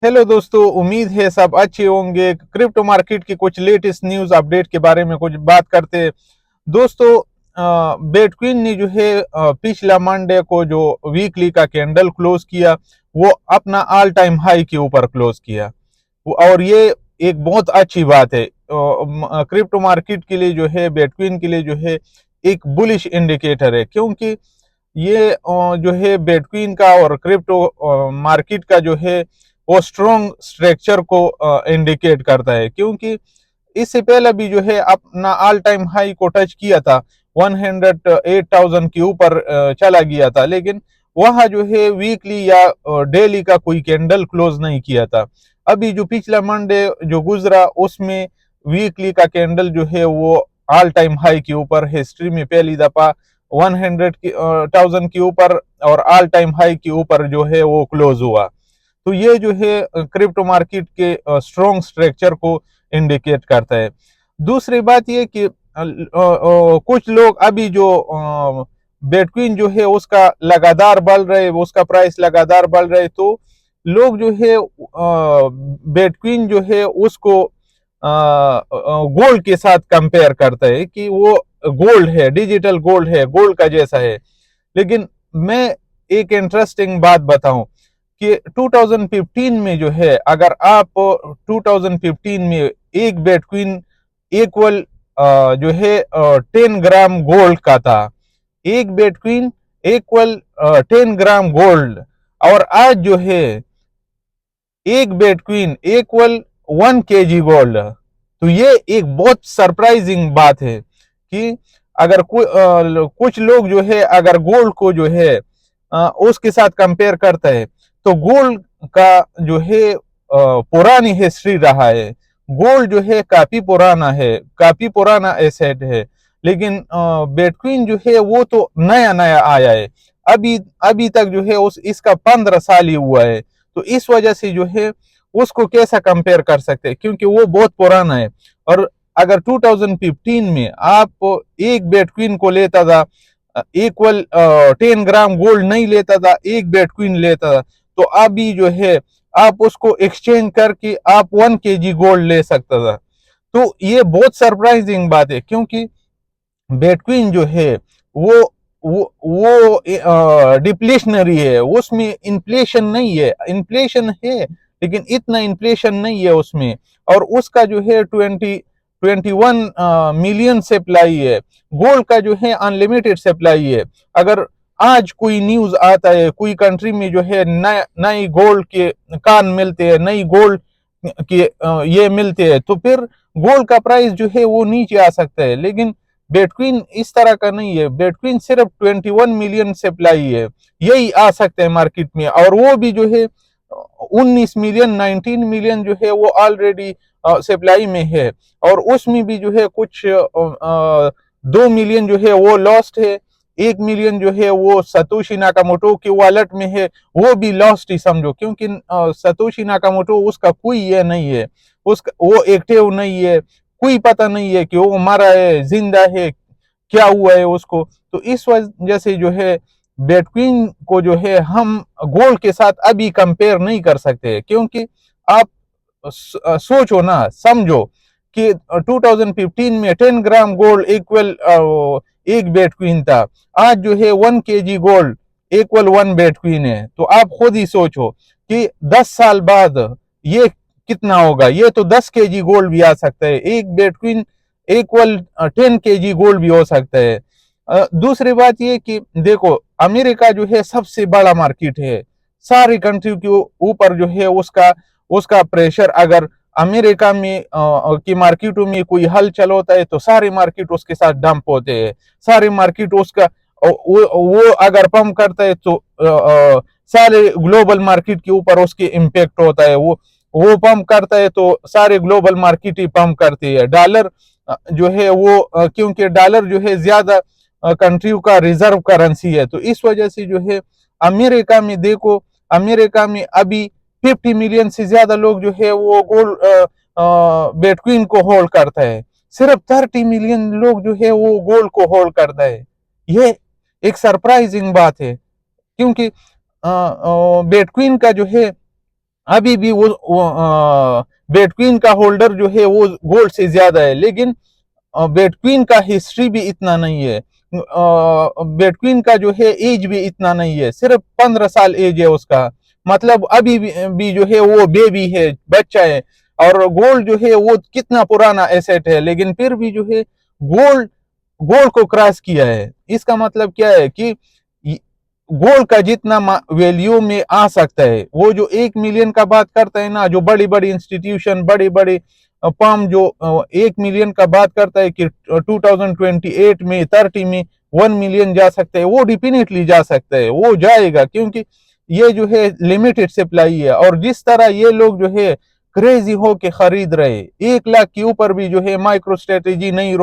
Hello दोस्तों, उम्मीद है सब अच्छे होंगे। क्रिप्टो मार्केट की कुछ लेटेस्ट न्यूज अपडेट के बारे में कुछ बात करते हैं। दोस्तों, बिटकॉइन ने जो है पिछला मंडे को जो वीकली का कैंडल क्लोज किया, वो अपना ऑल टाइम हाई के ऊपर क्लोज किया। और ये एक बहुत अच्छी बात है क्रिप्टो मार्केट के लिए, जो है बिटकॉइन के लिए जो है एक बुलिश इंडिकेटर है, क्योंकि ये जो है बिटकॉइन का और क्रिप्टो मार्केट का जो है वो स्ट्रॉन्ग स्ट्रक्चर को इंडिकेट करता है। क्योंकि इससे पहले भी जो है अपना ऑल टाइम हाई को टच किया था, 108,000 के ऊपर चला गया था, लेकिन वहां जो है वीकली या डेली का कोई कैंडल क्लोज नहीं किया था। अभी जो पिछला मंडे जो गुजरा, उसमें वीकली का कैंडल जो है वो ऑल टाइम हाई के ऊपर, हिस्ट्री में पहली दफा 100,000 के ऊपर और ऑल टाइम हाई के ऊपर जो है वो क्लोज हुआ। तो ये जो है क्रिप्टो मार्केट के स्ट्रॉन्ग स्ट्रक्चर को इंडिकेट करता है। दूसरी बात ये कि कुछ लोग अभी जो बिटकॉइन जो है उसका लगातार बढ़ रहे, उसका प्राइस लगातार बढ़ रहे, तो लोग जो है बिटकॉइन जो है उसको गोल्ड के साथ कंपेयर करता है कि वो गोल्ड है, डिजिटल गोल्ड है, गोल्ड का जैसा है। लेकिन मैं एक इंटरेस्टिंग बात बताऊं कि 2015 में जो है, अगर आप 2015 में एक बिटकॉइन इक्वल जो है 10 ग्राम गोल्ड का था, एक बिटकॉइन इक्वल 10 ग्राम गोल्ड, और आज जो है एक बिटकॉइन इक्वल 1 kg गोल्ड। तो ये एक बहुत सरप्राइजिंग बात है कि अगर कुछ लोग जो है अगर गोल्ड को जो है उसके साथ कंपेयर करता है, तो गोल्ड का जो है पुरानी हिस्ट्री रहा है। गोल्ड जो है काफी पुराना है, काफी पुराना एसेट है। लेकिन बिटकॉइन जो है वो तो नया नया आया है। अभी अभी तक जो है उस इसका 15 साल ही हुआ है। तो इस वजह से जो है उसको कैसा कंपेयर कर सकते हैं, क्योंकि वो बहुत पुराना है। और अगर 2015 में आप एक बिटकॉइन को लेता था, इक्वल 10 ग्राम गोल्ड नहीं लेता था, एक बिटकॉइन लेता था, तो अभी जो है आप उसको एक्सचेंज करके आप 1 kg गोल्ड ले सकता था। तो ये बहुत सरप्राइजिंग बात है, क्योंकि बिटकॉइन जो है वो वो डिप्लेशनरी है, उसमें इन्फ्लेशन नहीं है। इन्फ्लेशन है लेकिन इतना इन्फ्लेशन नहीं है उसमें। और उसका जो है 21 मिलियन सप्लाई है। गोल्ड का जो है अनलिमिटेड सप्लाई है। अगर आज कोई न्यूज आता है, कोई कंट्री में जो है नई गोल्ड के कान मिलते हैं, नई गोल्ड के ये मिलते हैं, तो फिर गोल्ड का प्राइस जो है वो नीचे आ सकता है। लेकिन बिटकॉइन इस तरह का नहीं है। बिटकॉइन सिर्फ 21 मिलियन सप्लाई है, यही आ सकते हैं मार्केट में। और वो भी जो है 19 मिलियन 19 मिलियन जो है वो ऑलरेडी सप्लाई में है। और उसमें भी जो है कुछ 2 मिलियन जो है वो लॉस्ट है। 1 मिलियन जो है वो सतोशी नाकामोटो की वॉलेट में है, वो भी लॉस्ट ही समझो, क्योंकि सतोशी नाकामोटो उसका कोई ये नहीं है, उसका वो एक्टिव नहीं है, कोई पता नहीं है कि वो मरा है, जिंदा है, क्या हुआ है उसको। तो इस वजह से जो है बिटकॉइन को जो है हम गोल्ड के साथ अभी कंपेयर नहीं कर सकते, क्योंकि आप सोचो ना, समझो कि 2015 में 10 ग्राम गोल्ड इक्वल एक बिटकॉइन था। आज जो है 1 kg गोल्ड इक्वल 1 बिटकॉइन है। तो आप खुद ही सोचो कि 10 साल बाद ये कितना होगा। ये तो 10 kg गोल्ड भी आ सकता है, एक बिटकॉइन इक्वल 10 kg गोल्ड भी हो सकता है। दूसरी बात ये कि देखो, अमेरिका जो है सबसे बड़ा मार्केट है। सारी कंट्री के ऊपर जो है उसका उसका प्रेशर, अगर अमेरिका में की मार्केटों में कोई हलचल होता है, तो सारे मार्केट उसके साथ डंप होते हैं। सारे मार्केट उसका वो अगर पंप करता है, तो सारे ग्लोबल मार्केट के ऊपर उसके इम्पेक्ट होता है। वो पंप करता है तो सारे ग्लोबल मार्केट ही पंप करती है। डॉलर जो है वो क्योंकि डॉलर जो है ज्यादा कंट्रियों का रिजर्व करेंसी है, तो इस वजह से जो है अमेरिका में देखो, अमेरिका में अभी 50 मिलियन से ज्यादा लोग जो है वो गोल्ड बिटकॉइन को होल्ड करता है। सिर्फ 30 मिलियन लोग जो है वो गोल्ड को होल्ड करता है। ये एक सरप्राइजिंग बात है, क्योंकि बिटकॉइन का जो है अभी भी वो बिटकॉइन का होल्डर जो है वो गोल्ड से ज्यादा है, लेकिन बिटकॉइन का हिस्ट्री भी इतना नहीं है, बिटकॉइन का जो है एज भी इतना नहीं है, सिर्फ 15 साल एज है उसका। मतलब अभी भी जो है वो बेबी है, बच्चा है। और गोल्ड जो है वो कितना पुराना एसेट है, लेकिन फिर भी जो है गोल्ड गोल्ड को क्रॉस किया है। इसका मतलब क्या है कि गोल्ड का जितना वैल्यू में आ सकता है, वो जो 1 मिलियन का बात करता है ना, जो बड़ी बड़ी इंस्टीट्यूशन, बड़ी बड़ी फर्म जो 1 मिलियन का बात करता है कि 2028 में 30 में 1 मिलियन जा सकता है, वो डिफिनेटली जा सकता है, वो जाएगा, क्योंकि ये जो है लिमिटेड सप्लाई है। और जिस तरह ये लोग जो है क्रेजी हो के खरीद रहे, 1 लाख के ऊपर भी जो है माइक्रो स्ट्रेटेजी नहीं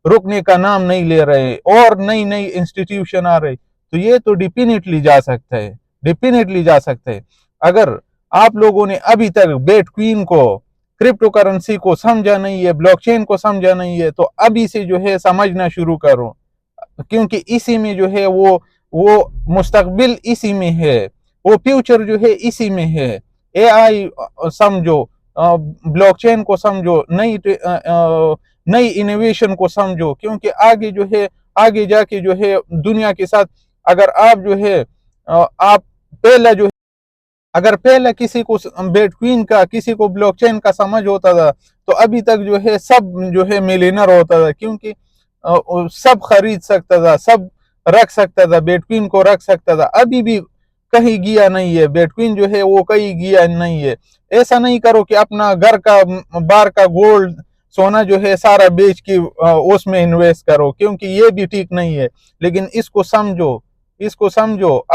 रुकने का नाम नहीं ले रहे, और नई नई इंस्टीट्यूशन आ रहे, तो ये तो डिफिनेटली जा सकता है, डिफिनेटली जा सकता है। अगर आप लोगों ने अभी तक बिटकॉइन को, क्रिप्टो करेंसी को समझा नहीं है, ब्लॉकचेन को समझा नहीं है, तो अभी से जो है समझना शुरू करो, क्योंकि इसी में जो है वो मुस्तकबिल इसी में है, वो फ्यूचर जो है इसी में है। एआई समझो, ब्लॉकचेन को समझो, नई इनोवेशन को समझो, क्योंकि आगे जो है, आगे जाके जो है दुनिया के साथ, अगर आप जो है आप पहला जो, अगर पहले किसी को बिटकॉइन का, किसी को ब्लॉकचेन का समझ होता था, तो अभी तक जो है सब जो है मिलियनर होता था, क्योंकि सब खरीद सकता था, सब रख सकता था, बिटकॉइन को रख सकता था। अभी भी कहीं गया नहीं है बिटकॉइन जो है, वो कहीं गया नहीं है। ऐसा नहीं करो कि अपना घर का बाहर का गोल्ड सोना जो है सारा बेच के उसमें इन्वेस्ट करो, क्योंकि ये भी ठीक नहीं है। लेकिन इसको समझो, इसको समझो।